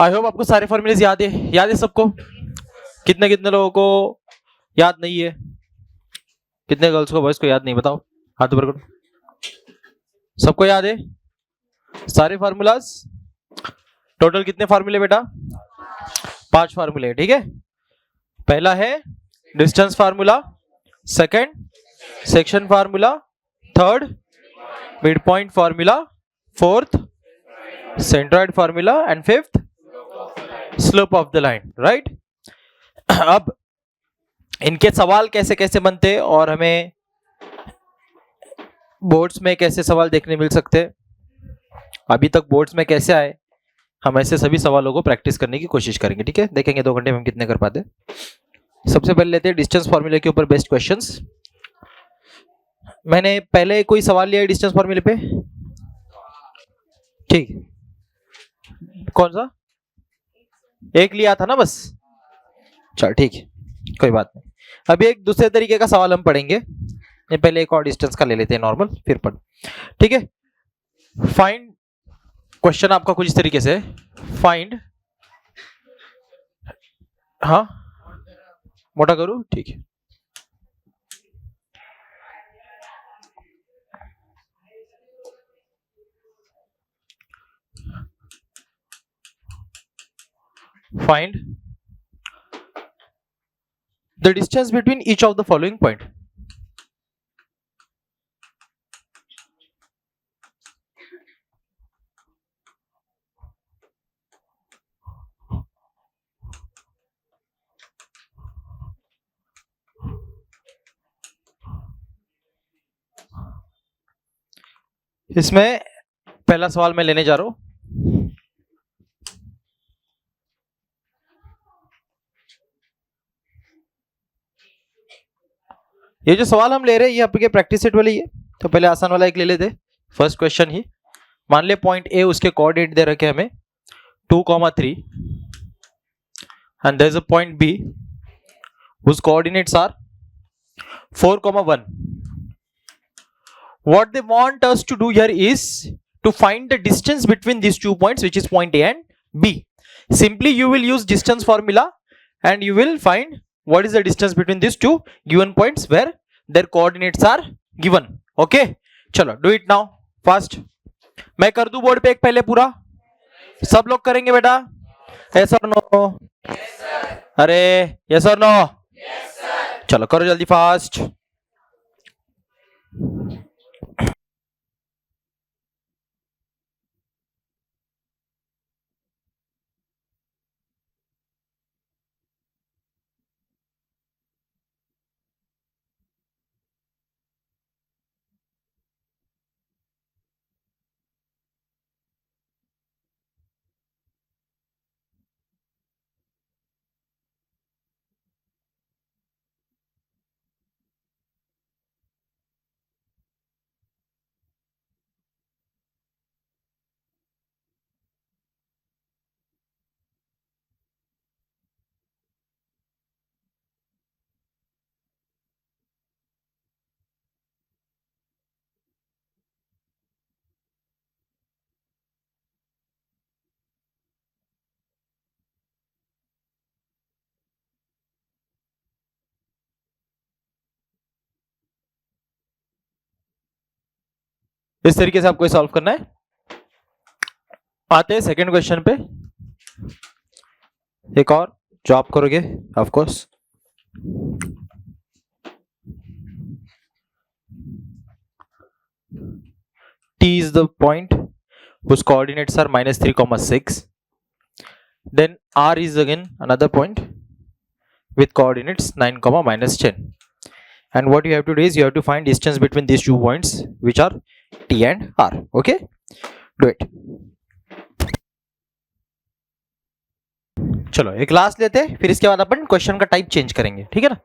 I hope आपको सारे formulas याद है सबको? कितने कितने लोगों को याद नहीं है? कितने गर्ल्स को बॉयज को याद नहीं, बताओ हाथ ऊपर करो। सबको याद है सारे फार्मूलाज? टोटल कितने फार्मूले बेटा? 5 फार्मूले, ठीक है। पहला है distance formula, second section formula, third mid point formula, fourth centroid formula and fifth slope of the line, right. अब इनके सवाल कैसे कैसे बनते और हमें बोर्ड्स में कैसे सवाल देखने मिल सकते, अभी तक बोर्ड्स में कैसे आए, हम ऐसे सभी सवालों को प्रैक्टिस करने की कोशिश करेंगे, ठीक है। देखेंगे 2 घंटे में हम कितने कर पाते। सबसे पहले लेते हैं डिस्टेंस फार्मूले के ऊपर बेस्ट क्वेश्चंस। मैंने पहले कोई सवाल लिया है डिस्टेंस फार्मूले पे? ठीक, कौन सा? एक लिया था ना बस, चल ठीक है, कोई बात नहीं। अभी एक दूसरे तरीके का सवाल हम पढ़ेंगे, ये पहले एक और डिस्टेंस का ले लेते हैं नॉर्मल, फिर पढ़, ठीक है। फाइंड, क्वेश्चन आपका कुछ इस तरीके से, फाइंड, हाँ मोटा करूं, ठीक है। Find the distance between each of the following point. इसमें पहला सवाल मैं लेने जा रहा हूं। ये जो सवाल हम ले रहे हैं ये आपके प्रैक्टिस सेट वाले ही है, तो पहले आसान वाला एक ले लेते। फर्स्ट क्वेश्चन ही, मान ले पॉइंट ए, उसके कोऑर्डिनेट दे रखे हमें 2,3 and there is a point B whose coordinates are 4,1. What they want us to do here is to find the distance between these 2 points, which is point A and B. Simply you will use distance formula and you will find what is the distance between these 2 given points where their coordinates are given. Okay, चलो do it now fast. मैं कर दूं board पे एक पहले पूरा, सब लोग करेंगे बेटा? yes or no? yes sir. अरे yes or no? yes sir. चलो करो जल्दी फास्ट। इस तरीके से आपको सॉल्व करना है। आते हैं सेकंड क्वेश्चन पे, एक और जो आप करोगे of course. T is the point whose coordinates are -3,6. Then R is again another point with coordinates 9, -10. And what you have to do is you have to find distance between these 2 points which are T and R. Okay, do it. चलो एक class लेते हैं, फिर इसके बाद अपन question का type change करेंगे, ठीक है ना।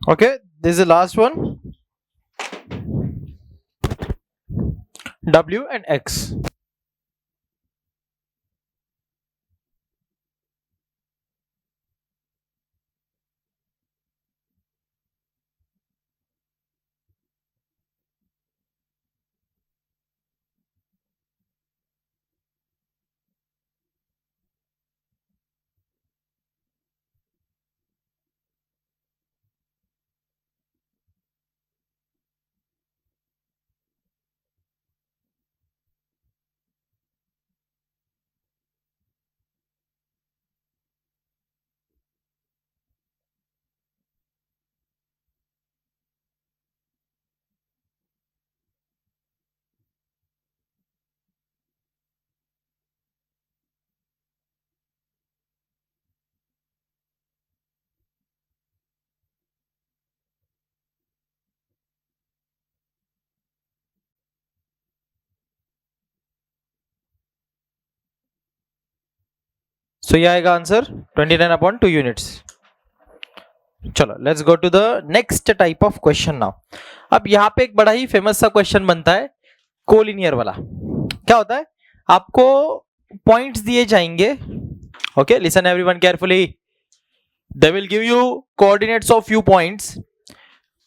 Okay, this is the last one. W and X. So ये आएगा आंसर 29/2 यूनिट्स. चलो let's go to the next type of question now. अब यहाँ पे एक बड़ा ही फेमस सा क्वेश्चन बनता है कोलिनियर वाला. क्या होता है, आपको पॉइंट्स दिए जाएंगे. Okay, listen everyone carefully. They will give you coordinates of few points,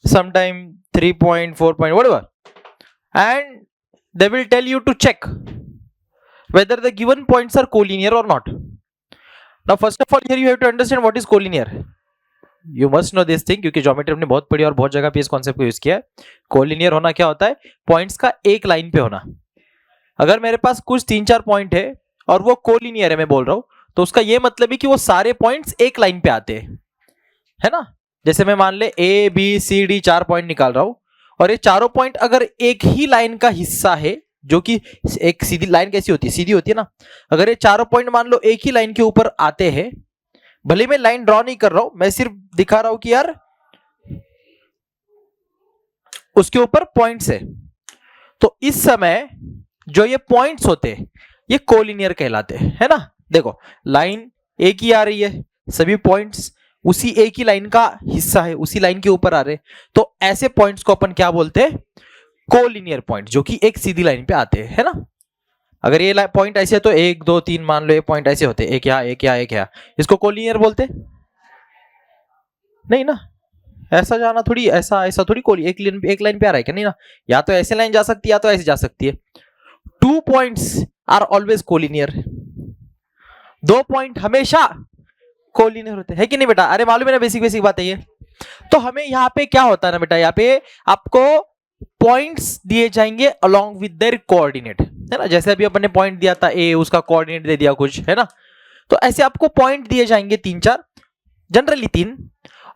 sometime 3 point 4 point whatever, and they will tell you to check whether the given points are collinear or not. Now first of all here you have to understand what is collinear. You must know this thing क्योंकि geometry हमने बहुत पढ़ी और बहुत जगह पे इस concept को यूज किया है. कोलिनियर होना क्या होता है, पॉइंट्स का एक लाइन पे होना. अगर मेरे पास कुछ 3-4 पॉइंट है और वो कोलिनियर है, मैं बोल रहा हूं, तो उसका ये मतलब है कि वो सारे पॉइंट्स एक लाइन पे आते हैं, है ना. जैसे मैं मान ले A B C D 4 point निकाल रहा हूं और ये चारों पॉइंट अगर एक ही लाइन का हिस्सा है, जो कि एक सीधी लाइन कैसी होती है, सीधी होती है ना. अगर ये चारों पॉइंट मान लो एक ही लाइन के ऊपर आते हैं, भले मैं लाइन ड्रॉ नहीं कर रहा हूं, मैं सिर्फ दिखा रहा हूं कि यार उसके ऊपर पॉइंट्स है, तो इस समय जो ये पॉइंट्स होते हैं ये कोलिनियर कहलाते हैं, है ना. देखो लाइन एक ही आ रही है, सभी पॉइंट्स उसी एक ही लाइन का हिस्सा है, उसी लाइन के ऊपर आ रहे, तो ऐसे पॉइंट्स को अपन क्या बोलते हैं, कोलिनियर पॉइंट, जो कि एक सीधी लाइन पे आते हैं, है ना. अगर ये पॉइंट ऐसे है तो 1 2 3 मान लो ये पॉइंट ऐसे होते, एक यहाँ एक यहाँ एक यहाँ, इसको कोलिनियर बोलते नहीं ना. ऐसा जाना थोड़ी, ऐसा ऐसा थोड़ी, एक लाइन पे आ रहा है क्या, नहीं ना. या तो ऐसे लाइन जा सकती है या तो ऐसे जा सकती है. 2 points are always collinear. 2 point हमेशा कोलिनियर होते हैं, है कि नहीं बेटा. अरे मालूम है ना, बेसिक बेसिक बात है ये. तो हमें यहाँ पे क्या होता है ना बेटा, यहाँ पे आपको पॉइंट्स दिए जाएंगे अलोंग विद देयर कोऑर्डिनेट, है ना. जैसे अभी अपन ने पॉइंट दिया था A, उसका कोऑर्डिनेट दे दिया कुछ, है ना. तो ऐसे आपको पॉइंट दिए जाएंगे 3-4, जनरली 3,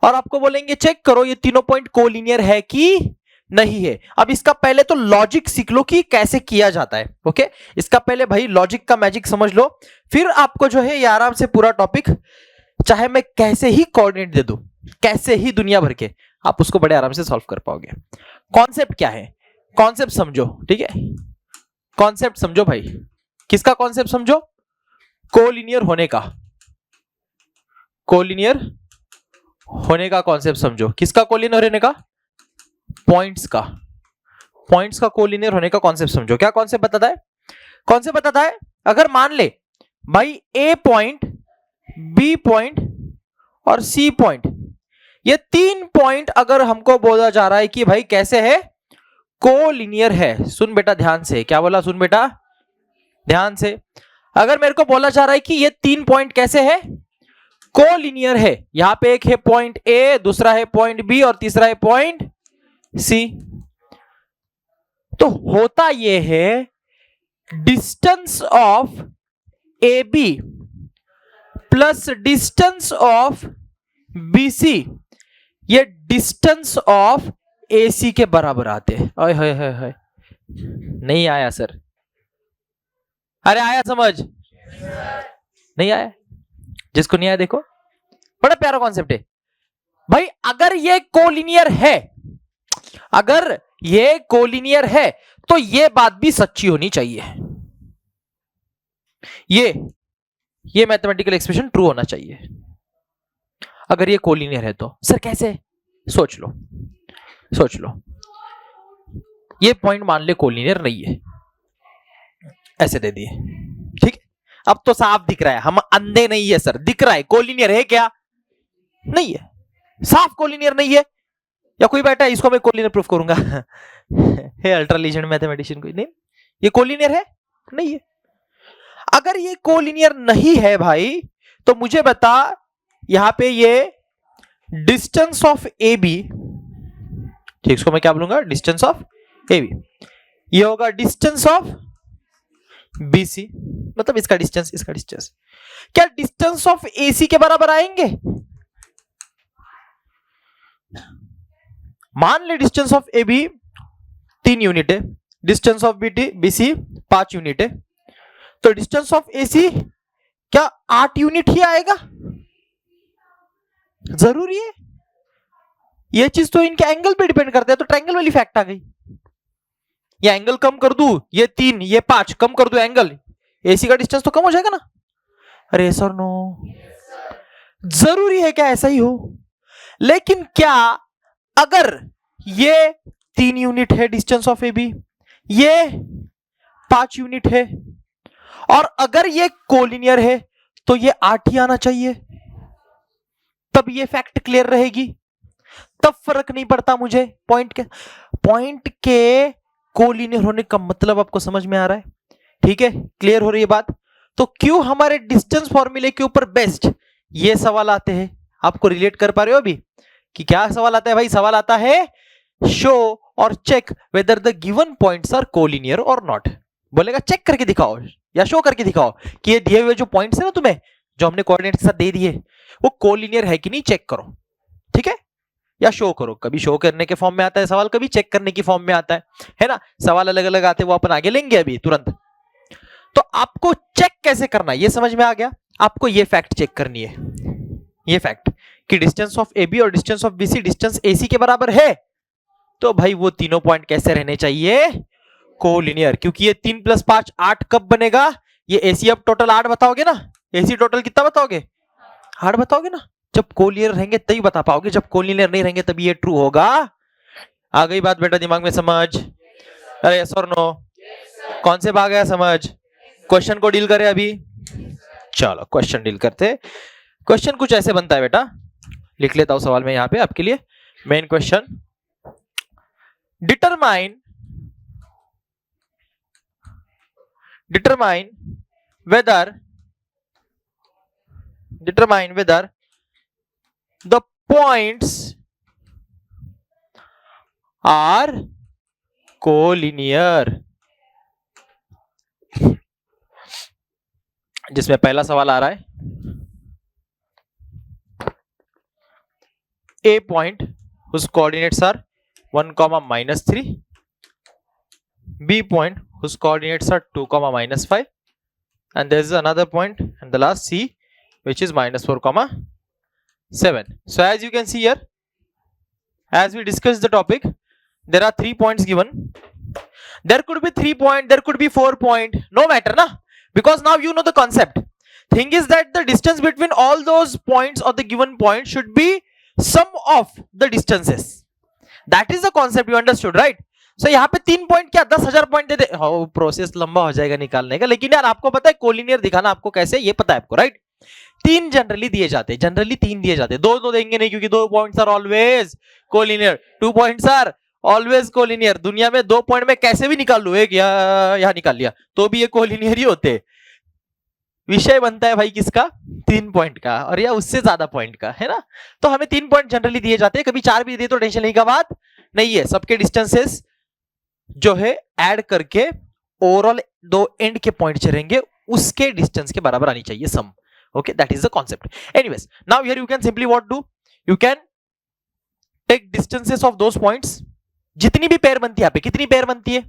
और आपको बोलेंगे चेक करो ये तीनों पॉइंट कोलिनियर है कि नहीं है. अब इसका पहले तो लॉजिक सीख लो कि कैसे किया जाता है. ओके, इसका पहले भाई लॉजिक का मैजिक समझ लो, फिर आपको जो है ये आराम से पूरा टॉपिक, चाहे मैं कैसे ही कोऑर्डिनेट दे दूं, कैसे ही दुनिया भर के, आप उसको बड़े आराम से सॉल्व कर पाओगे. कॉन्सेप्ट क्या है, कॉन्सेप्ट समझो, ठीक है. कॉन्सेप्ट समझो भाई. किसका कॉन्सेप्ट समझो, कोलिनियर होने का. कोलिनियर होने का कॉन्सेप्ट समझो. किसका कोलिनियर होने का, पॉइंट्स का. पॉइंट्स का कोलिनियर होने का कॉन्सेप्ट समझो. क्या कॉन्सेप्ट बताता है, कॉन्सेप्ट बताता है, अगर मान ले भाई A पॉइंट, B पॉइंट और C पॉइंट, ये 3 पॉइंट अगर हमको बोला जा रहा है कि भाई कैसे है, कोलिनियर है. सुन बेटा ध्यान से, क्या बोला, सुन बेटा ध्यान से. अगर मेरे को बोला जा रहा है कि ये 3 पॉइंट कैसे है, कोलिनियर है. यहां पे एक है पॉइंट A, दूसरा है पॉइंट B और तीसरा है पॉइंट C. तो होता यह है, distance of AB plus distance of BC ये डिस्टेंस ऑफ AC के बराबर आते हैं. ओए होए होए होए, नहीं आया सर, अरे आया समझ, नहीं आया. जिसको नहीं आया देखो, बड़ा प्यारा कॉन्सेप्ट है भाई. अगर ये कोलिनियर है, अगर ये कोलिनियर है तो ये बात भी सच्ची होनी चाहिए, ये मैथमेटिकल एक्सप्रेशन ट्रू होना चाहिए. अगर ये कोलिनियर है तो सर कैसे, सोच लो, सोच लो. ये पॉइंट मान ले कोलिनियर नहीं है, ऐसे दे दिए, ठीक है। अब तो साफ दिख रहा है, हम अंधे नहीं है सर, दिख रहा है कोलिनियर है क्या, नहीं है, साफ कोलिनियर नहीं है। या कोई बैठा है इसको मैं कोलिनियर प्रूफ करूंगा हे अल्ट्रा लीजेंड मैथमेटिशियन, कोई नहीं, ये कोलिनियर है नहीं है। अगर ये कोलिनियर नहीं है भाई तो मुझे बता, यहां पे ये डिस्टेंस ऑफ ए बी, ठीक, इसको मैं क्या बोलूंगा, डिस्टेंस ऑफ ए बी, ये होगा डिस्टेंस ऑफ बी सी, मतलब इसका डिस्टेंस क्या डिस्टेंस ऑफ ए सी के बराबर आएंगे? मान ले distance of A B 3 unit है, distance of B C 5 unit है, तो डिस्टेंस ऑफ ए सी क्या 8 यूनिट ही आएगा? जरूरी है? ये चीज तो इनके एंगल पे डिपेंड करता है, तो ट्रायंगल वाली फैक्ट आ गई। ये एंगल कम कर दूं, ये 3 ये 5 कम कर दूं एंगल, एसी का डिस्टेंस तो कम हो जाएगा ना। अरे सर नो, जरूरी है क्या ऐसा ही हो? लेकिन क्या अगर ये 3 यूनिट है डिस्टेंस ऑफ ए बी, ये 5 यूनिट है, और अगर ये कोलिनियर है तो ये 8 ही आना चाहिए, तब ये फैक्ट क्लियर रहेगी, तब फर्क नहीं पड़ता मुझे पॉइंट के कोलिनियर होने का मतलब आपको समझ में आ रहा है? ठीक है, क्लियर हो रही है बात? तो क्यों हमारे डिस्टेंस फॉर्मूले के ऊपर बेस्ड ये सवाल आते हैं? आपको रिलेट कर पा रहे हो अभी कि क्या सवाल आता है भाई? सवाल आता है शो और check whether the given points are collinear और नॉट। बोलेगा चेक करके दिखाओ या शो करके दिखाओ कि ये दिए हुए जो पॉइंट्स है ना तुम्हें, जो हमने कोऑर्डिनेट के साथ दे दिए, वो कोलिनियर है कि नहीं, चेक करो, ठीक है, या शो करो। कभी शो करने के फॉर्म में आता है सवाल, कभी चेक करने की फॉर्म में आता है ना, सवाल अलग अलग आते हैं, वो अपन आगे लेंगे अभी तुरंत। तो आपको चेक कैसे करना है ये समझ में आ गया। आपको ये फैक्ट चेक करनी है, ये फैक्ट कि डिस्टेंस ऑफ ए बी और distance of B C distance A C के बराबर है, तो भाई वो तीनों पॉइंट कैसे रहने चाहिए? कोलिनियर। क्योंकि ये 3 + 5 8 कब बनेगा? ये एसी अब टोटल 8 बताओगे ना, एसी टोटल कितना बताओगे? 8 बताओगे ना। जब कोलिनियर रहेंगे तभी बता पाओगे, जब कोलिनियर नहीं रहेंगे तभी ये ट्रू होगा। आ गई बात बेटा दिमाग में समझ? अरे यस और नो? कौन से भाग गया समझ? क्वेश्चन को डील करें अभी, चलो क्वेश्चन डील करते। क्वेश्चन कुछ ऐसे बनता है बेटा, लिख लेता हूं सवाल में यहां पे आपके लिए। Main question, determine whether the points are collinear। जिसमें पहला सवाल आ रहा है, A point whose coordinates are 1, -3, B point whose coordinates are 2, -5, and there is another point and the last C which is -4, 7. So as you can see here, as we discussed the topic, there are 3 points given. There could be 3 point, there could be 4 point, no matter na, because now you know the concept. Thing is that the distance between all those points or the given point should be sum of the distances. That is the concept, you understood, right? So यहाँ पे 3 point क्या 10,000 point दे दे, process लंबा हो जाएगा निकालने का, लेकिन यार आपको पता है कोलिनियर दिखाना आपको कैसे, ये पता है आपको, राइट? 3 जनरली दिए जाते हैं, जनरली 3 दिए जाते हैं, 2 देंगे नहीं, क्योंकि 2 points are always collinear, 2 points are always collinear. दुनिया में 2 पॉइंट में कैसे भी निकाल लो, एक यहाँ निकाल लिया तो भी ये कोलिनियर ही होते। विषय बनता है भाई किसका? 3 पॉइंट का, और या उससे ज्यादा पॉइंट का, है ना। तो हमें 3 पॉइंट जनरली दिए जाते हैं, कभी 4 भी दे तो टेंशन नहीं का बात नहीं है। सबके डिस्टेंसेस जो है ऐड करके ओवरऑल 2 एंड के पॉइंट रहेंगे, उसके डिस्टेंस के बराबर आनी चाहिए sum. Okay, that is the concept. Anyways, now here you can simply what do, you can take distances of those points. जितनी भी पेयर बनती है, यहाँ पे कितनी पेयर बनती है?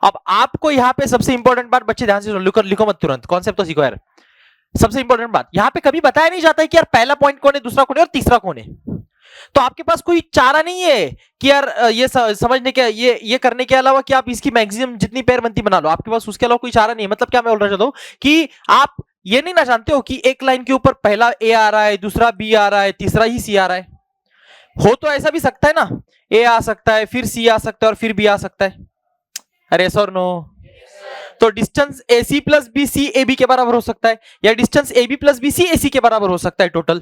अब आपको यहाँ पे सबसे इंपॉर्टेंट बात, बच्चे ध्यान से लिखो मत तुरंत, कॉन्सेप्ट तो सीखो यार। सबसे इंपॉर्टेंट बात, यहाँ पे कभी बताया नहीं जाता है कि यार पहला पॉइंट कौन है, दूसरा कौन है और तीसरा कौन है। तो आपके पास कोई चारा नहीं है कि यार ये समझने के, ये करने के अलावा कि आप इसकी मैक्सिमम जितनी पेयर बनती बना लो, आपके पास उसके अलावा कोई चारा नहीं है। मतलब क्या मैं बोलना चाहता हूं कि आप ये नहीं ना जानते हो कि एक लाइन के ऊपर पहला ए आ रहा है, दूसरा बी आ रहा है, तीसरा ही सी आ रहा है। हो तो ऐसा भी सकता है ना, ए आ सकता है, फिर सी आ सकता है और फिर बी आ सकता है। अरे सर नो? तो distance AC plus BC AB के बराबर हो सकता है, या distance AB plus BC AC के बराबर हो सकता है टोटल।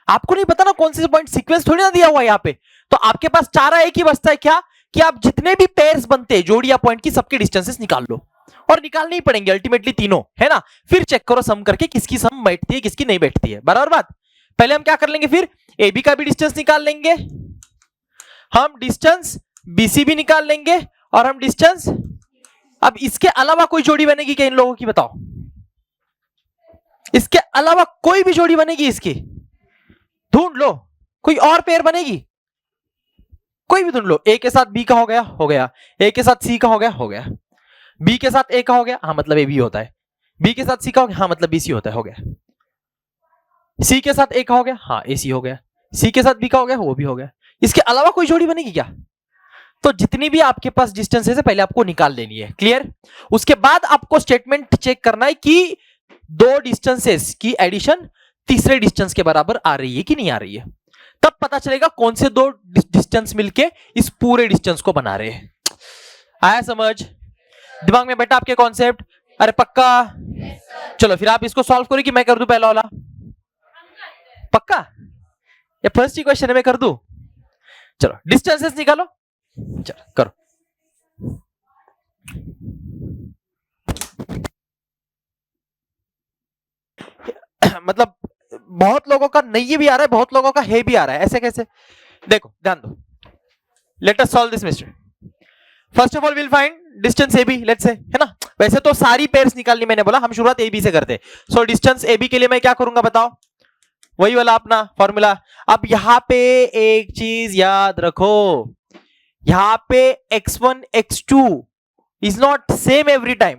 आपको नहीं पता ना कौन से पॉइंट, सीक्वेंस थोड़ी ना दिया हुआ है यहाँ पे। तो आपके पास चारा एक ही बचता है क्या, कि आप जितने भी पेयर्स बनते हैं जोड़ी या पॉइंट की, सबके डिस्टेंसेस निकाल लो, और निकालने ही पड़ेंगे अल्टीमेटली तीनों, है ना। फिर चेक करो सम करके किसकी सम बैठती है किसकी नहीं बैठती है, बराबर बात। पहले हम क्या कर लेंगे, फिर AB का भी डिस्टेंस निकाल लेंगे, हम डिस्टेंस BC भी निकाल लेंगे, और हम डिस्टेंस, अब इसके अलावा कोई जोड़ी बनेगी क्या इन लोगों की, बताओ। इसके अलावा कोई भी जोड़ी बनेगी इसकी, ढूंढ लो। कोई और पेयर बनेगी, कोई भी ढूंढ लो। A के साथ B का हो गया, हो गया। A के साथ C का हो गया, हो गया। B के साथ A का हो गया, हाँ मतलब AB होता है। B के साथ C का हो गया, हाँ मतलब BC होता है, हो गया। C के साथ A का हो गया, हाँ AC हो गया। C के साथ B का हो गया, वो भी हो गया। इसके अलावा कोई जोड़ी बनेगी क्या। तो जितनी भी आपके पास डिस्टेंसेस है पहले आपको निकाल लेनी है, क्लियर। उसके बाद आपको स्टेटमेंट चेक करना है कि दो डिस्टेंसेस की एडिशन तीसरे डिस्टेंस के बराबर आ रही है कि नहीं आ रही है। तब पता चलेगा कौन से दो डिस्टेंस मिलके इस पूरे डिस्टेंस को बना रहे हैं। आया समझ दिमाग में बेटा आपके कॉन्सेप्ट। अरे पक्का, चलो फिर आप इसको सॉल्व करो कि मैं कर दूं पहला वाला, पक्का। ये फर्स्ट ही क्वेश्चन है, मैं कर दूं। चलो डिस्टेंसेस निकालो, चलो करो। मतलब बहुत लोगों का नहीं भी आ रहा है, बहुत लोगों का है भी आ रहा है, ऐसे कैसे। देखो ध्यान दो, let us solve this mister. First of all will find distance AB, let's say, है ना। वैसे तो सारी पेयर्स निकालनी, मैंने बोला हम शुरुआत AB से करते। सो डिस्टेंस AB के लिए मैं क्या करूंगा बताओ, वही वाला अपना फॉर्मूला। अब यहां पे एक चीज याद रखो, यहां पे x1 x2 is not same every time.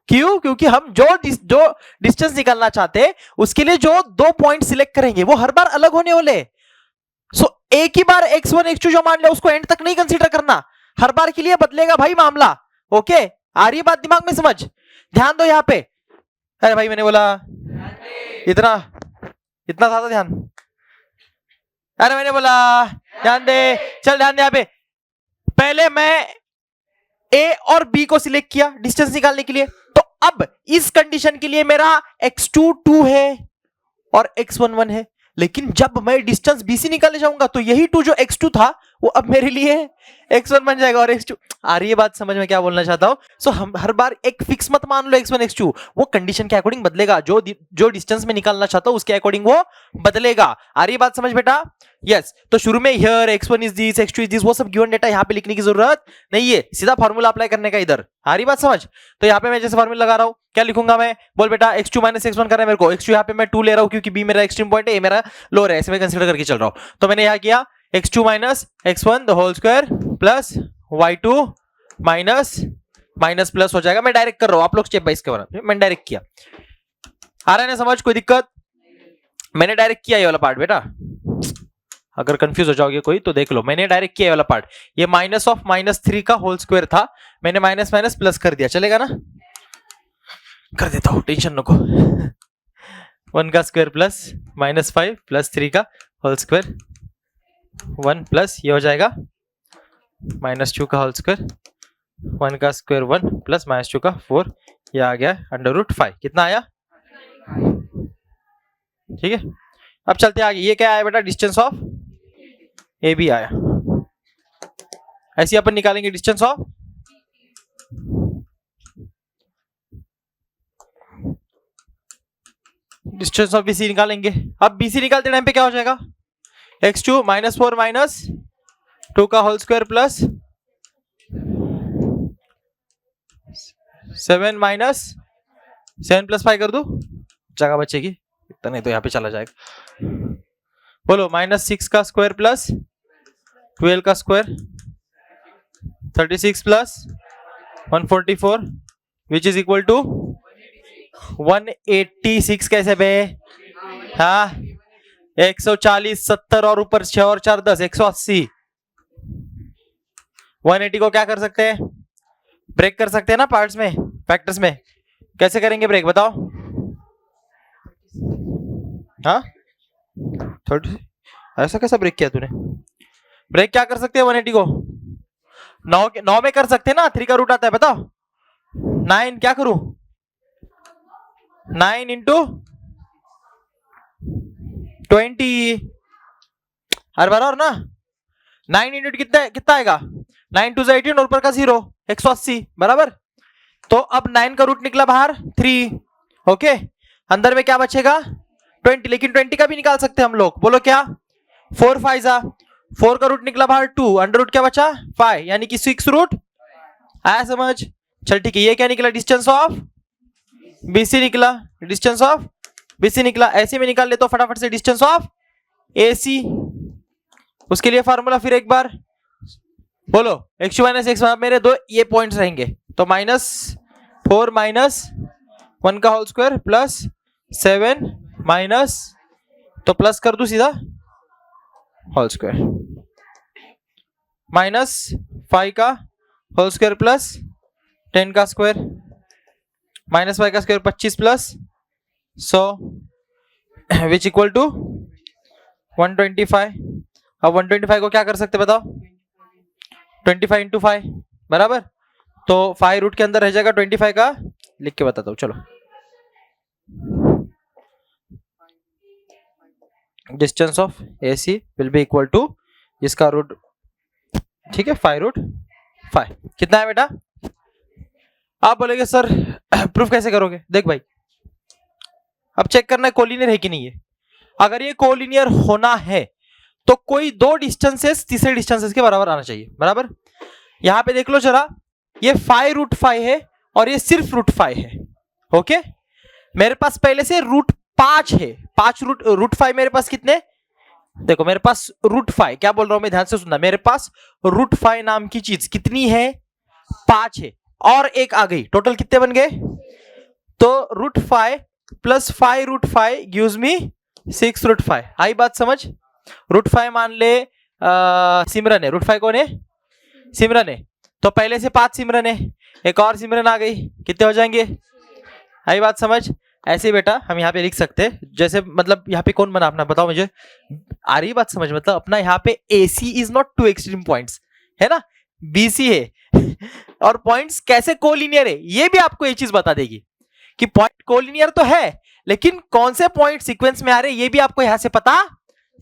क्यों, क्योंकि हम जो डिस्टेंस निकालना चाहते हैं उसके लिए जो दो पॉइंट सिलेक्ट करेंगे वो हर बार अलग होने वाले। सो एक ही बार x1 x2 जो मान लिया उसको एंड तक नहीं कंसीडर करना, हर बार के लिए बदलेगा भाई मामला। ओके, आ रही है बात दिमाग में समझ। ध्यान दो यहां पे। अरे भाई मैंने बोला इतना इतना ज्यादा ध्यान। अरे मैंने बोला ध्यान दे, चल ध्यान दे। यहां पे पहले मैं A और B को सिलेक्ट किया डिस्टेंस निकालने के लिए, तो अब इस कंडीशन के लिए मेरा x2 2 है और x1 1 है। लेकिन जब मैं डिस्टेंस BC निकालने जाऊंगा तो यही 2 जो x2 था वो अब मेरे लिए x1 बन जाएगा और x2। आ रही है बात समझ में क्या बोलना चाहता हूं। सो हम हर बार एक फिक्स मत मान लो x1 x2, वो कंडीशन के अकॉर्डिंग बदलेगा, जो डिस्टेंस में निकालना चाहता हूं उसके अकॉर्डिंग वो बदलेगा। आ रही है बात समझ बेटा। यस, तो शुरू में here x1 is this x2 is this वो सब गिवन डेटा यहां पे लिखने की जरूरत नहीं है, सीधा फॉर्मूला अप्लाई करने का इधर। आ रही बात समझ। तो यहां पे मैं जैसे फॉर्मूला लगा रहा हूं, क्या लिखूंगा मैं, बोल बेटा x2 माइनस x1 कर रहा है मेरे को। x2 यहां पे मैं 2 ले रहा हूं क्योंकि B मेरा एक्सट्रीम पॉइंट है, A मेरा लोअर है, ऐसे मैं कंसीडर करके चल रहा हूं। तो मैंने यहां किया x2 minus x1 the whole square plus y2 minus minus plus हो जाएगा। मैं डायरेक्ट कर रहा हूं, आप लोग स्टेप बाय स्टेप बना, मैंने डायरेक्ट किया। आ रहा है ना समझ, कोई दिक्कत। मैंने डायरेक्ट किया ये वाला पार्ट बेटा, अगर कंफ्यूज हो जाओगे कोई तो देख लो, मैंने डायरेक्ट किया ये वाला पार्ट। ये माइनस ऑफ -3 का होल स्क्वायर था, मैंने माइनस माइनस प्लस कर दिया, चलेगा ना। कर देता हूं, टेंशन नको। 1 का स्क्वायर प्लस -5 प्लस 3 का होल स्क्वायर 1 प्लस ये हो जाएगा -2 का होल स्क्वायर 1 का स्क्वायर 1 प्लस -2 का 4, ये आ गया √5। कितना आया, ठीक है। अब चलते आगे, ये क्या आया बेटा, डिस्टेंस ऑफ AB आया। ऐसे अपन निकालेंगे डिस्टेंस ऑफ BC निकालेंगे। अब BC निकालते टाइम पे क्या हो जाएगा, x2 -4 माइनस 2 का whole square plus 7 minus 7 plus 5 कर दो, जगह बचेगी, इतना नहीं तो यहाँ पे चला जाएगा। बोलो -6 का स्क्वायर प्लस 12 का square 36 plus 144 which is equal to 186। कैसे बे, हाँ 140 70 और ऊपर 6 और 4 10 180। 180 को क्या कर सकते हैं, ब्रेक कर सकते हैं ना पार्ट्स में, फैक्टर्स में। कैसे करेंगे ब्रेक बताओ, हाँ 30 ऐसा कैसा ब्रेक किया तूने। ब्रेक क्या कर सकते हैं 180 को, 9 में कर सकते हैं ना, 3 का रूट आता है बताओ, 9 क्या करूं, 9 इंटू 20, हर बराबर ना। 9 इंटू कितना कितना आएगा, 9 टू 18 और ऊपर का 0, 180 बराबर। तो अब 9 का रूट निकला बाहर 3, ओके। अंदर में क्या बचेगा 20, लेकिन 20 का भी निकाल सकते हैं हम लोग, बोलो क्या, 4 5 जा, 4 का रूट निकला बाहर 2, अंडर रूट क्या बचा 5, यानी कि 6 रूट। आया समझ, चल ठीक है। ये क्या निकला, डिस्टेंस ऑफ बीसी निकला, डिस्टेंस ऑफ बीसी निकला। ऐसे में निकाल ले तो फटाफट से डिस्टेंस ऑफ एसी। उसके लिए फार्मूला फिर एक बार बोलो, x2 माइनस एक्स, मेरे दो ये पॉइंट्स रहेंगे, तो -4 माइनस 1 का होल स्क्वायर प्लस 7 माइनस, तो प्लस कर दू सीधा होल स्क्वायर, -5 का होल स्क्वायर प्लस 10 का स्क्वायर, -5 का square 25 plus 100 which equal to 125। अब 125 को क्या कर सकते बताओ, 25 इंटू 5 बराबर, तो 5 रूट के अंदर रह जाएगा 25 का, लिख के बताता हूं चलो। Distance of AC will be equal to इसका रूट, ठीक है 5 रूट 5। कितना है बेटा, आप बोलेगे सर प्रूफ कैसे करोगे, देख भाई अब चेक करना है कोलिनियर है कि नहीं है। अगर ये कोलिनियर होना है तो कोई दो डिस्टेंसेस तीसरे डिस्टेंसेस के बराबर आना चाहिए, बराबर। यहां पे देख लो जरा, ये 5 रूट 5 है और ये सिर्फ रूट 5 है, ओके। मेरे पास पहले से रूट 5 है, 5 रूट 5 मेरे पास कितने, देखो मेरे पास रूट 5, क्या बोल रहा हूं मैं ध्यान से सुनना, मेरे पास रूट 5 नाम की चीज कितनी है 5 है, और एक आ गई, टोटल कितने बन गए, तो root 5 plus 5 root 5 gives me 6 root 5। आई बात समझ। रूट 5 मान ले सिमरन है, रूट 5 कौन है, सिमरन है, तो पहले से 5 सिमरन है, एक और सिमरन आ गई, कितने हो जाएंगे, आई बात समझ। ऐसे बेटा हम यहाँ पे लिख सकते हैं, जैसे मतलब यहाँ पे कौन बना अपना, बताओ मुझे, आ रही बात समझ, मतलब अपना यहाँ पे AC is not two extreme points है ना, BC है और पॉइंट्स कैसे कोलिनियर है ये भी आपको ये चीज बता देगी कि पॉइंट कोलिनियर तो है, लेकिन कौन से पॉइंट सीक्वेंस में आ रहे हैं ये भी आपको यहां से पता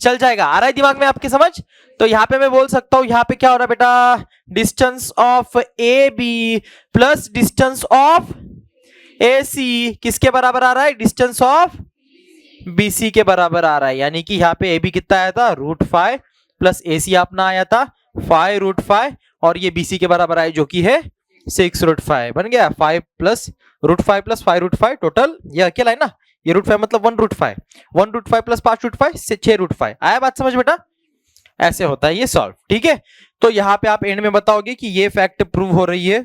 चल जाएगा। आ रहा है दिमाग में आपके समझ। तो यहां पे मैं बोल सकता हूं, यहां पे क्या हो रहा है बेटा, distance of AB plus distance of AC किसके बराबर आ रहा है, डिस्टेंस ऑफ BC के बराबर आ रहा है, यानी कि यहाँ पे AB कितना आया था रूट 5 प्लस AC अपना आया था 5 रूट 5, और ये BC के बराबर आया जो कि है 6 रूट 5, बन गया 5 plus root 5 plus 5 root 5, total ये अकेला है ना, ये रूट 5 मतलब 1 रूट 5, 1 रूट 5 प्लस 5 रूट 5 से 6 रूट 5। आया बात समझ बेटा, ऐसे होता है ये सॉल्व, ठीक है। तो यहाँ पे आप एंड में बताओगे कि ये फैक्ट प्रूव हो रही है,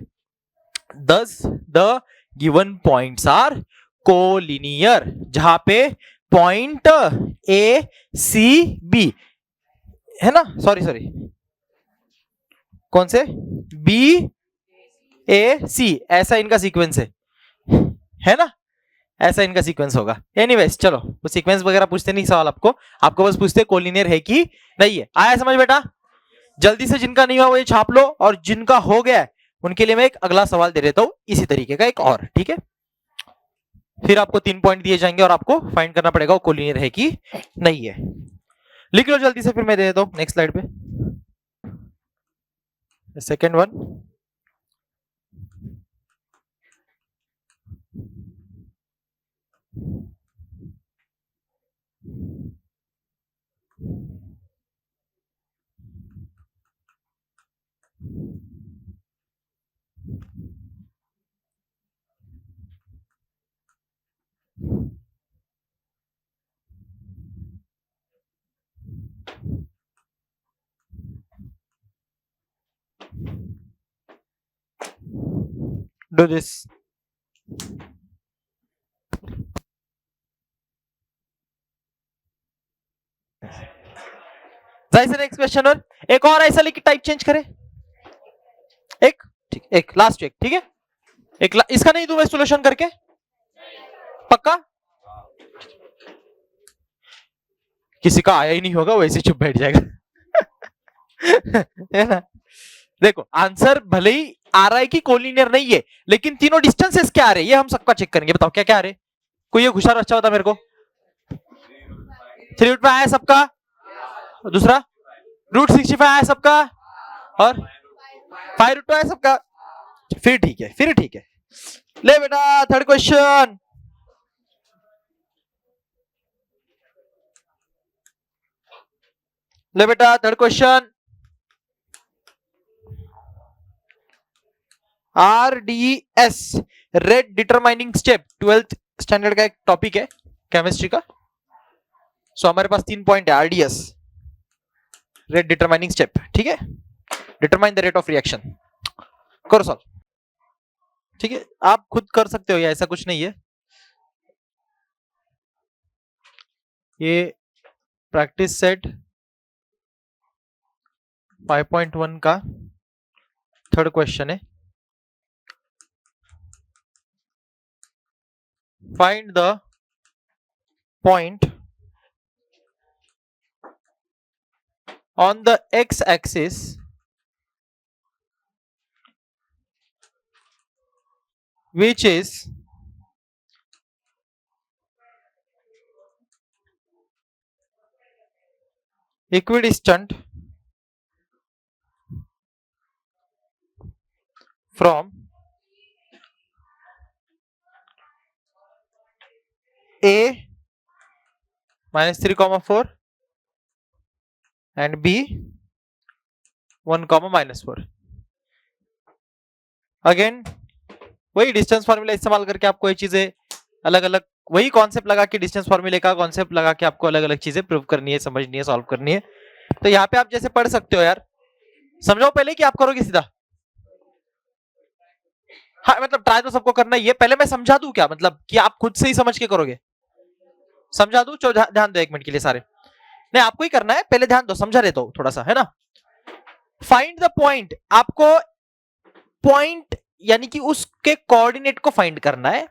thus the given points are collinear, जहां पे पॉइंट ACB है ना, सॉरी कौन से BAC, ऐसा इनका सीक्वेंस है ना, ऐसा इनका सीक्वेंस होगा। एनीवेज चलो, वो सीक्वेंस वगैरह पूछते नहीं सवाल आपको बस पूछते कोलिनियर है कि नहीं है। आया समझ बेटा, जल्दी से जिनका नहीं हुआ वो ये छाप लो, और जिनका हो गया है उनके लिए मैं एक अगला सवाल दे देता हूं इसी तरीके का एक और, ठीक है। फिर आपको 3 पॉइंट दिए जाएंगे और आपको फाइंड करना पड़ेगा वो कोलिनियर है कि नहीं है। लिख लो जल्दी से, फिर मैं दे देता हूं नेक्स्ट स्लाइड पे second one. Do this. Next question, और एक और ऐसा लिख टाइप चेंज करें, एक ठीक, एक लास्ट एक, ठीक है, इसका नहीं दूं मैं सॉल्यूशन करके, पक्का। किसी का आया ही नहीं होगा, वैसे चुप बैठ जाएगा है ना। देखो आंसर भले ही आ रहा है कि कोलिनियर नहीं है, लेकिन तीनों डिस्टेंसेस क्या आ रहे हैं ये हम सबका चेक करेंगे। बताओ क्या क्या आ रहे हैं, कोई ये होशियार अच्छा बता मेरे को। 3 रूट 5 आया सबका, दूसरा √65 आया सबका, और 5 √2 आया सबका। फिर ठीक है, फिर ठीक है। ले बेटा थर्ड क्वेश्चन। ले बेटा third question. RDS rate determining step 12th standard का एक टॉपिक है केमिस्ट्री का। सो हमारे पास 3 पॉइंट है। RDS रेट डिटरमाइनिंग स्टेप, ठीक है, determine the rate of reaction. करो सॉल्व, ठीक है, आप खुद कर सकते हो, या ऐसा कुछ नहीं है। ये प्रैक्टिस सेट 5.1 का थर्ड क्वेश्चन है। Find the point on the x-axis which is equidistant from A -3, 4 and B 1, -4। Again वही डिस्टेंस फॉर्मूला इस्तेमाल करके आपको ये चीजें अलग अलग, वही कॉन्सेप्ट लगा के, डिस्टेंस फॉर्मूले का कॉन्सेप्ट लगा के आपको अलग अलग चीजें प्रूव करनी है, समझनी है, सॉल्व करनी है। तो यहाँ पे आप जैसे पढ़ सकते हो यार, समझो पहले कि आप करोगे सीधा। हाँ मतलब ट्राई तो सबको करना ही है। पहले मैं समझा दूं क्या, मतलब कि आप खुद से ही समझ के करोगे? समझा दूं? ध्यान दो 1 मिनट के लिए सारे। नहीं आपको ही करना है, पहले ध्यान दो, समझा देता हूं थोड़ा सा, है ना। फाइंड द पॉइंट, आपको पॉइंट यानी कि उसके कोऑर्डिनेट को फाइंड करना है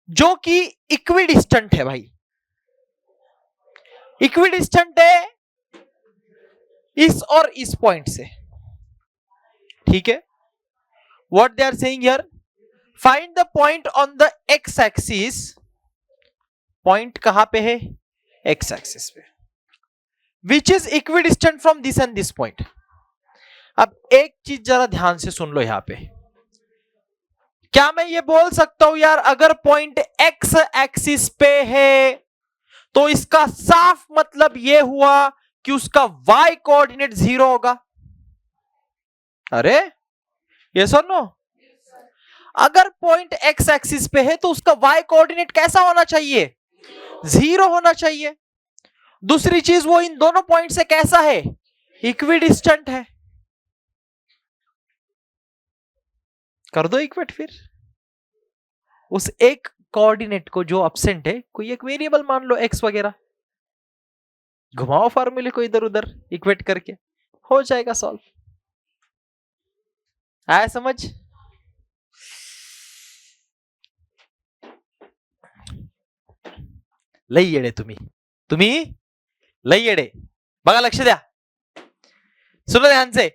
जो कि इक्विडिस्टेंट है भाई। इक्विडिस्टेंट है इस और इस पॉइंट से, ठीक है। What they are saying here, find the point on the x axis. Point कहां पे है? एक्स एक्सिस पे। Which is equidistant from this and this point. अब एक चीज जरा ध्यान से सुन लो यहां पे, क्या मैं ये बोल सकता हूं यार अगर पॉइंट एक्स एक्सिस पे है तो इसका साफ मतलब ये हुआ कि उसका वाई कोऑर्डिनेट 0 होगा? अरे यस और नो? अगर पॉइंट एक्स एक्सिस पे है तो उसका वाई कोऑर्डिनेट कैसा होना चाहिए? 0 होना चाहिए। दूसरी चीज वो इन दोनों पॉइंट से कैसा है? इक्विडिस्टेंट है। कर दो इक्वेट फिर। उस एक कोऑर्डिनेट को जो एब्सेंट है, कोई एक वेरिएबल मान लो एक्स वगैरह, घुमाओ फार्मूले को इधर उधर इक्वेट करके, हो जाएगा सॉल्व। आया समझ? लई येडे तुम्ही लई येडे। बघा लक्ष द्या, सुनो ध्यान से।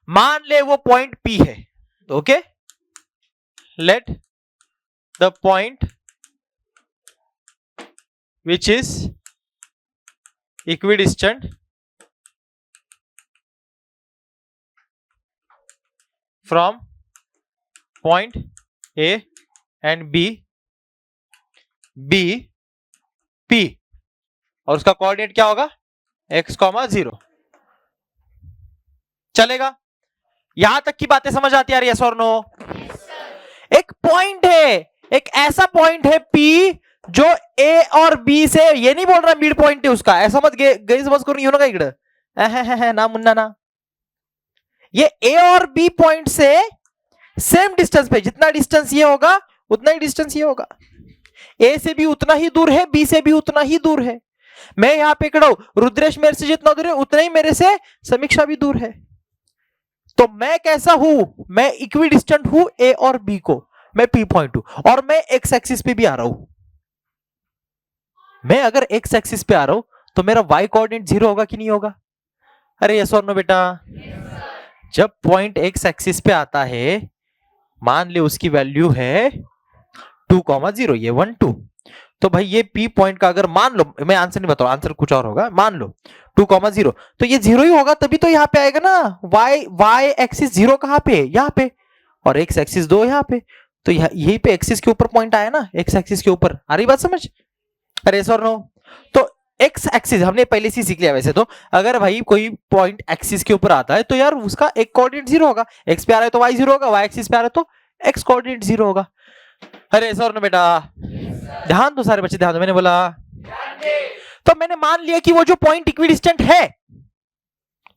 मान ले वो पॉइंट पी है, okay, let the point which is equidistant from point A and B P, और उसका कोऑर्डिनेट क्या होगा? x, 0। चलेगा? यहां तक की बातें समझ आती है? यस और नो? एक पॉइंट है, एक ऐसा पॉइंट है P जो A और B से, ये नहीं बोल रहा मिड पॉइंट है उसका, ऐसा मत गई समझ करो, नहीं होगा इकड़ ना मुन्ना ना। ये A और B पॉइंट से सेम डिस्टेंस पे, जितना डिस्टेंस ये होगा उतना ही डिस्टेंस ये होगा। A से भी उतना ही दूर है, B से भी उतना ही दूर है। मैं यहां पे खड़ा हूं, रुद्रेश मेरे से जितना दूर है उतना ही मेरे से समीक्षा भी दूर है। तो मैं कैसा हूं? मैं इक्विडिस्टेंट हूं A और B को, मैं P पॉइंट हूं, और मैं एक्स एक्सिस पे भी आ रहा हूं। मैं अगर एक्स एक्सिस पे आ रहा हूं तो मेरा y कोऑर्डिनेट 0 होगा कि नहीं होगा? अरे यस और नो बेटा? जब पॉइंट एक्स एक्सिस पे आता है, मान ले उसकी वैल्यू है 2,0, ये 1 2, तो भाई ये पी पॉइंट का अगर मान लो, मैं आंसर नहीं बताऊं, आंसर कुछ और होगा, मान लो 2,0, तो ये 0 ही होगा, तभी तो यहाँ पे आएगा ना। वाई एक्सिस 0 कहाँ पे, यहाँ पे, और एक्स एक्सिस 2 यहाँ पे, तो यही पे एक्सिस के ऊपर पॉइंट आया ना, एक्स एक्सिस के ऊपर। आ रही बात समझ? अरे यस और नो? तो एक्स एक्सिस हमने पहले से सीख लिया वैसे तो, अगर भाई कोई पॉइंट एक्सिस के ऊपर आता है तो यार उसका एक कोऑर्डिनेट 0 होगा, एक्स पे आ रहा है तो वाई 0 होगा, वाई एक्सिस पे आ रहा है तो एक्स कोऑर्डिनेट 0 होगा। अरे यस और नो बेटा? ध्यान दो सारे बच्चे, ध्यान दो, मैंने बोला। तो मैंने मान लिया कि वो जो पॉइंट इक्विडिस्टेंट है,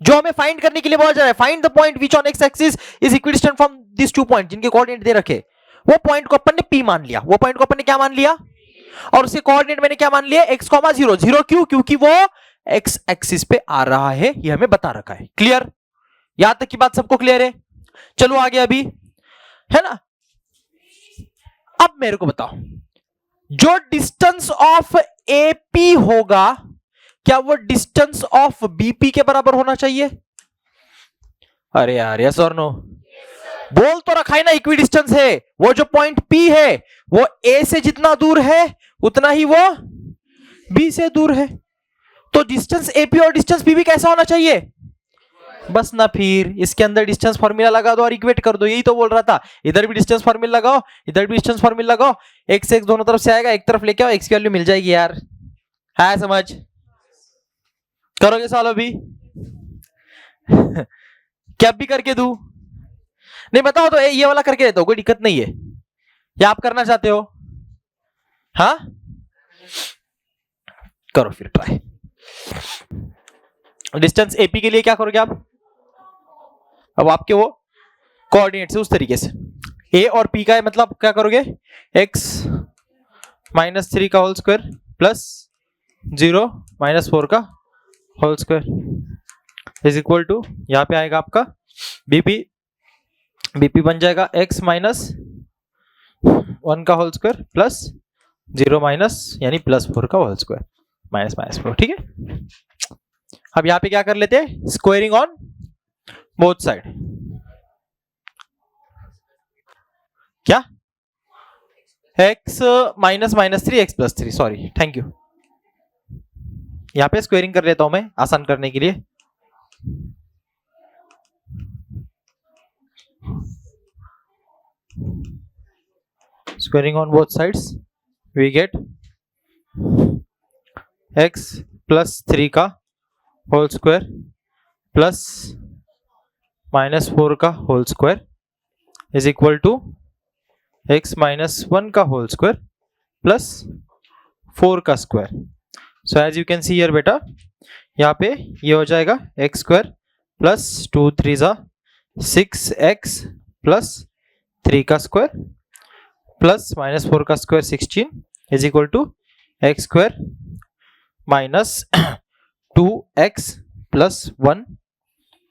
जो हमें फाइंड करने के लिए बोला जा रहा है, find the point which on x axis is equidistant from this 2 point, जिनके कोऑर्डिनेट दे रखे, वो पॉइंट को अपन ने पी मान लिया, वो पॉइंट को अपन ने क्या मान लिया, और उसके कोऑर्डिनेट मैंने क्या मान लिया, x, 0 0 क्यों? क्योंकि वो x एक्सिस पे आ रहा है, ये हमें बता रखा है। क्लियर? यहां तक की बात सबको क्लियर है? चलो आगे अभी, है ना? अब मेरे को बताओ, जो डिस्टेंस ऑफ एपी होगा, क्या वो डिस्टेंस ऑफ बीपी के बराबर होना चाहिए? अरे यार यस और नो? बोल तो रखा है ना, इक्वी डिस्टेंस है, वो जो पॉइंट पी है वो ए से जितना दूर है उतना ही वो बी से दूर है, तो डिस्टेंस एपी और डिस्टेंस बीबी कैसा होना चाहिए? बस ना, फिर इसके अंदर डिस्टेंस फॉर्मूला लगा दो और इक्वेट कर दो, यही तो बोल रहा था। इधर भी डिस्टेंस फॉर्मूला लगाओ, इधर भी डिस्टेंस फॉर्मूला लगाओ, एक्स से एक्स दोनों तरफ से आएगा, एक तरफ लेके आओ, एक्स की वैल्यू मिल जाएगी यार। है समझ? करोगे सॉल्व अभी? क्या भी करके दू? नहीं बताओ तो ये वाला करके देता हूं, कोई दिक्कत नहीं है, या आप करना चाहते हो? हाँ करो फिर ट्राई। डिस्टेंस एपी के लिए क्या करोगे आप? अब आपके वो कोऑर्डिनेट से उस तरीके से ए और पी का है, मतलब क्या करोगे, x -3 का होल स्क्वायर प्लस 0 -4 का whole square is equal to, यहां पे आएगा आपका बीपी, बीपी बन जाएगा x -1 का होल स्क्वायर प्लस 0 माइनस यानी +4 का होल स्क्वायर, -4। ठीक है, अब यहां पे क्या कर लेते हैं, स्क्वायरिंग ऑन बोथ साइड। क्या? x -3 x +3, sorry, thank you. यहां पे स्क्वायरिंग कर लेता हूं मैं आसान करने के लिए। Squaring on both sides, we get x +3 का होल स्क्वायर प्लस -4 का whole square is equal to x -1 का होल स्क्वायर प्लस 4 का square. So as you can see here बेटा, यहाँ पे ये हो जाएगा x स्क्वायर प्लस 2 3 ज़ा 6x प्लस 3 का स्क्वायर प्लस -4 का square 16 is equal to x square minus 2x plus 1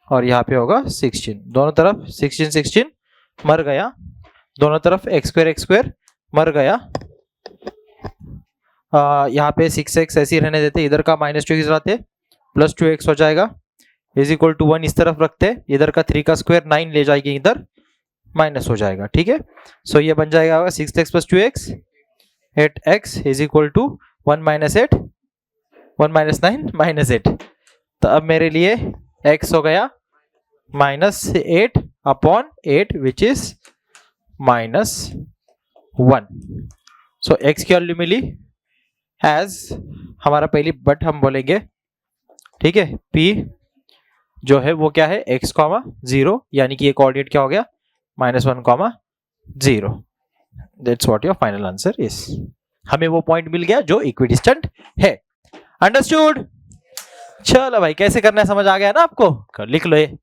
और यहाँ पे होगा 16, दोनों तरफ 16 16 मर गया, दोनों तरफ x स्क्वायर मर गया। यहाँ पे 6x ऐसे ही रहने देते, इधर का -2x लाते प्लस 2x हो जाएगा इज इक्वल टू 1 इस तरफ रखते, इधर का 3 का स्क्वायर 9 ले जाएगी, इधर माइनस हो जाएगा। ठीक है, सो ये बन जाएगा 6x plus 2x 8x is equal to 1 - 8 1 - 9 -8। तो अब मेरे लिए x हो गया -8/8 विच इज -1। सो x की वैल्यू मिली एज हमारा पहली बट हम बोलेंगे, ठीक है, p जो है वो क्या है, x, 0, यानी कि ये कोऑर्डिनेट क्या हो गया, -1, 0। That's what your final answer is. हमें वो पॉइंट मिल गया जो इक्विडिस्टेंट है। अंडरस्टूड? चलो भाई, कैसे करना है समझ आ गया ना आपको? लिख लो ये।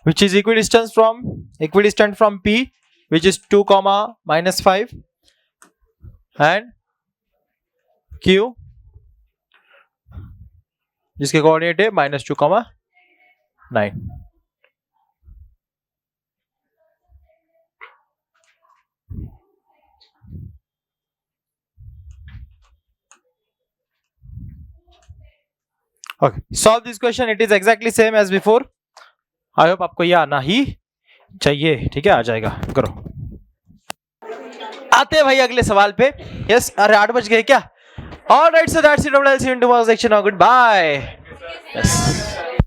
which is equidistant from P, which is 2 comma -5, and Q जिसके कोऑर्डिनेट है -2 comma 9. Okay, solve this question. It is exactly same as before. I hope आपको ये आना ही चाहिए. ठीक है, आ जाएगा. करो. आते हैं भाई अगले सवाल पे. यस, अरे 8 बज गए क्या? All right, so that's it. I'll see you in tomorrow's section. Now, goodbye. Yes.